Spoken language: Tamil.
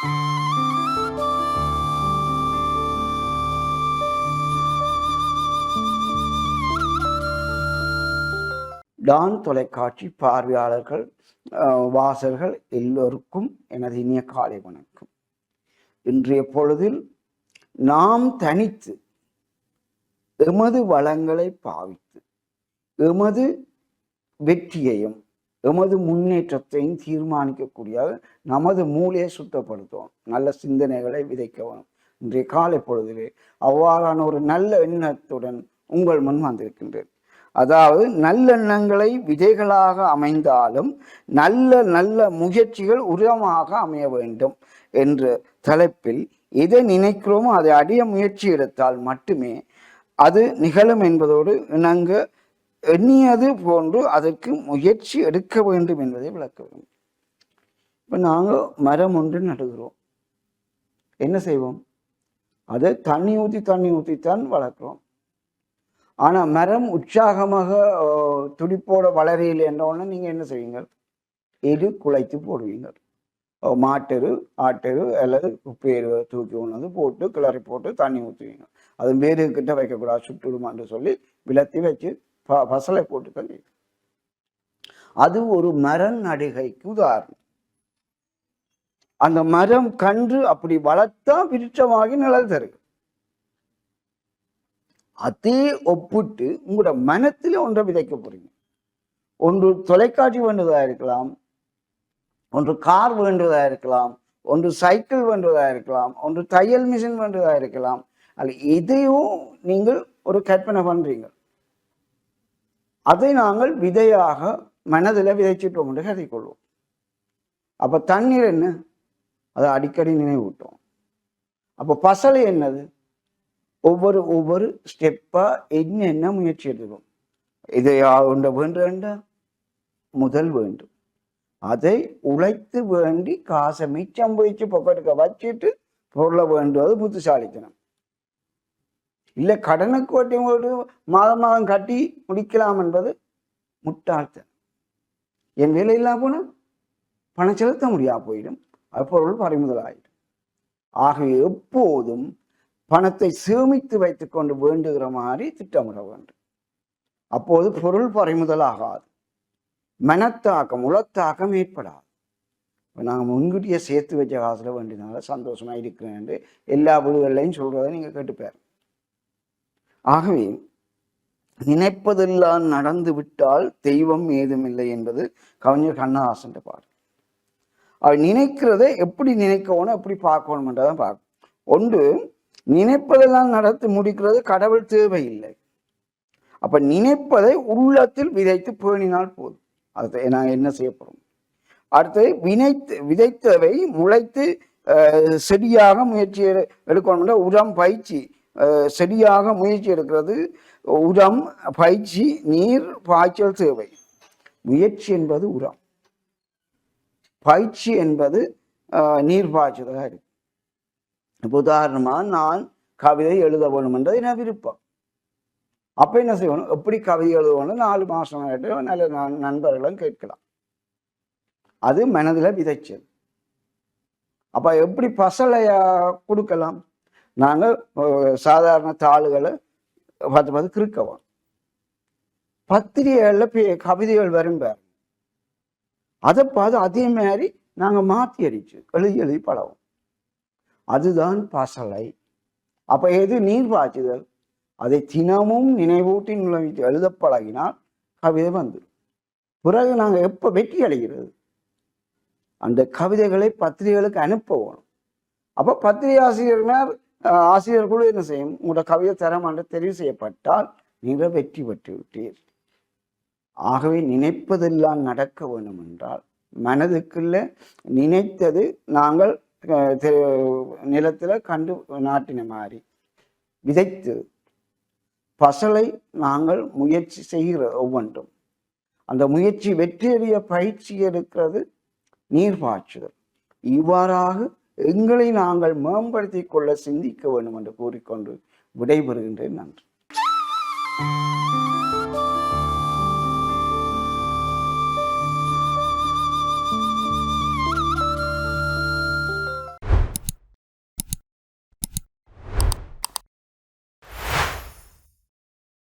டான் தொலைக்காட்சி பார்வையாளர்கள், வாசகர்கள் எல்லோருக்கும் எனது இனிய காலை வணக்கம். இன்றைய பொழுதில் நாம் தனித்து எமது வளங்களை பாவித்து எமது வெற்றியையும் எமது முன்னேற்றத்தையும் தீர்மானிக்கக்கூடிய நமது மூளையை சுத்தப்படுத்துவோம், நல்ல சிந்தனைகளை விதைக்கவும். இன்றைய காலை பொழுதிலே அவ்வாறான ஒரு நல்ல எண்ணத்துடன் உங்கள் முன் வந்திருக்கின்றேன். அதாவது நல்லெண்ணங்களை விதைகளாக அமைந்தாலும் நல்ல நல்ல முயற்சிகள் உரமாக அமைய வேண்டும் என்ற தலைப்பில் எதை நினைக்கிறோமோ அதை அடைய முயற்சி எடுத்தால் மட்டுமே அது நிகழும் என்பதோடு இணங்க எண்ணியது போன்று அதற்கு முயற்சி எடுக்க வேண்டும் என்பதை விளக்க வேண்டும். இப்போ நாங்கள் மரம் ஒன்று நடுகிறோம், என்ன செய்வோம்? அதை தண்ணி ஊற்றித்தான் வளர்க்குறோம். ஆனால் மரம் உற்சாகமாக துடிப்போட வளரையில் என்றோன்னு நீங்கள் என்ன செய்வீங்க? எரு குலைத்து போடுவீங்க. மாட்டெரு ஆட்டெரு அல்லது குப்பையரு தூக்கி கொண்டு போட்டு கிளறி போட்டு தண்ணி ஊற்றுவீங்க. அது வேறு கிட்ட வைக்கக்கூடாது, சுட்டுடுமான்னு சொல்லி விளத்தி வச்சு பசலை போட்டு தண்ணி. அது ஒரு மரம் நடுகைக்கு உதாரணம். அந்த மரம் கன்று அப்படி வளர்த்தா விருட்சமாகி நிழல் தருது. அதே ஒப்பிட்டு உங்களோட மனத்தில் ஒன்றை விதைக்க போறீங்க. ஒன்று தொலைக்காட்சி வேண்டுவதா இருக்கலாம், ஒன்று கார் வேண்டுவதா இருக்கலாம், ஒன்று சைக்கிள் வேண்டுவதா இருக்கலாம், ஒன்று தையல் மிஷின் வேண்டுவதா இருக்கலாம். அது எதையும் நீங்கள் ஒரு கற்பனை பண்றீங்க. அதை நாங்கள் விதையாக மனதில் விதைச்சிட்டோம் என்று கதை கொள்வோம். அப்ப தண்ணீர் என்ன? அதை அடிக்கடி நினைவூட்டோம். அப்ப பசலை என்னது? ஒவ்வொரு ஸ்டெப்பா என்ன முயற்சி எடுக்கும். இதை ஒன்றை வேண்டா முதல் வேண்டும். அதை உழைத்து வேண்டி காசை மிச்சம் போயிச்சு பொக்கெட்டுக்க வச்சுட்டு பொருளை வேண்டுவது புத்திசாலித்தனம். இல்லை கடனுக்கு வட்டி மாதம் கட்டி முடிக்கலாம் என்பது முட்டாள்தனம். என் வேலை இல்லாம போனா பணம் செலுத்த முடியாது போயிடும், அது பொருள் பறிமுதல் ஆயிடும். ஆகவே எப்போதும் பணத்தை சேமித்து வைத்துக் கொண்டு வேண்டுகிற மாதிரி திட்டமிட வேண்டும். அப்போது பொருள் பறிமுதல் ஆகாது, மனத்தாக்கம் உளத்தாக்கம் ஏற்படாது. நாங்கள் முன்கூட்டியே சேர்த்து வச்ச காசுல வேண்டினால சந்தோஷமா இருக்கிறேன் என்று எல்லா வீடுகள்லையும் சொல்றதை நீங்க கேட்டுப்பார். ஆகவே நினைப்பதெல்லாம் நடந்து விட்டால் தெய்வம் ஏதுமில்லை என்பது கவிஞர் கண்ணதாசன் பாடல். அவர் நினைக்கிறதை எப்படி நினைக்கணும், எப்படி பார்க்கணும் என்றதான் பார்க்கணும். ஒன்று, நினைப்பதெல்லாம் நடத்தி முடிக்கிறது கடவுள் தேவையில்லை. அப்ப நினைப்பதை உள்ளத்தில் விதைத்து பேணினால் போதும். அதை நாங்கள் என்ன செய்ய போறோம்? அடுத்து விதைத்தவை முளைத்து செடியாக முயற்சி எடுக்கணும். உரம் பயிற்சி, செடியாக முயற்சி எடுக்கிறது உரம் பயிற்சி, நீர் பாய்ச்சல் தேவை. முயற்சி என்பது உரம், பயிற்சி என்பது நீர் பாய்ச்சதாக இருக்கு. இப்போ உதாரணமா நான் கவிதை எழுத வேணும் என்றது என்ன விருப்பம். அப்ப என்ன செய்யணும்? எப்படி கவிதை எழுதணும் 4 மாசம் நல்ல நண்பர்களும் கேட்கலாம். அது மனதில் விதைச்சது. அப்ப எப்படி பசலையா கொடுக்கலாம்? நாங்கள் சாதாரண தாளுகளை பார்த்து கிறுக்கவும். பத்திரிகைகள்ல கவிதைகள் வரும் பேர், அதை பார்த்து அதே மாதிரி நாங்கள் மாற்றி அடிச்சு எழுதி பழவோம். அதுதான் பசலை. அப்ப எது நீர் பாய்ச்சுதல்? அதை தினமும் நினைவூட்டி நுழைவித்து எழுத பழகினால் கவிதை வந்துடும். பிறகு நாங்கள் எப்ப வெற்றி அடைகிறது? அந்த கவிதைகளை பத்திரிகைகளுக்கு அனுப்ப வேணும். அப்ப பத்திரிகை ஆசிரியர் குழு என்ன செய்யும்? உங்களோட கவிதை தரம் என்று தெரிவு செய்யப்பட்டால் நீங்கள் வெற்றி பெற்று விட்டீர். ஆகவே நினைப்பதெல்லாம் நடக்க வேண்டும் என்றால் மனதுக்குள்ள நினைத்தது நாங்கள் நிலத்துல கண்டு நாட்டின மாதிரி விதைத்து பசலை நாங்கள் முயற்சி செய்கிற ஒவ்வொன்றும். அந்த முயற்சி வெற்றியடைய பயிற்சி எடுக்கிறது நீர் பாய்ச்சுதல். இவ்வாறாக எங்களை நாங்கள் மேம்படுத்திக் கொள்ள சிந்திக்க வேண்டும் என்று கூறிக்கொண்டு விடைபெறுகின்றேன். நன்றி.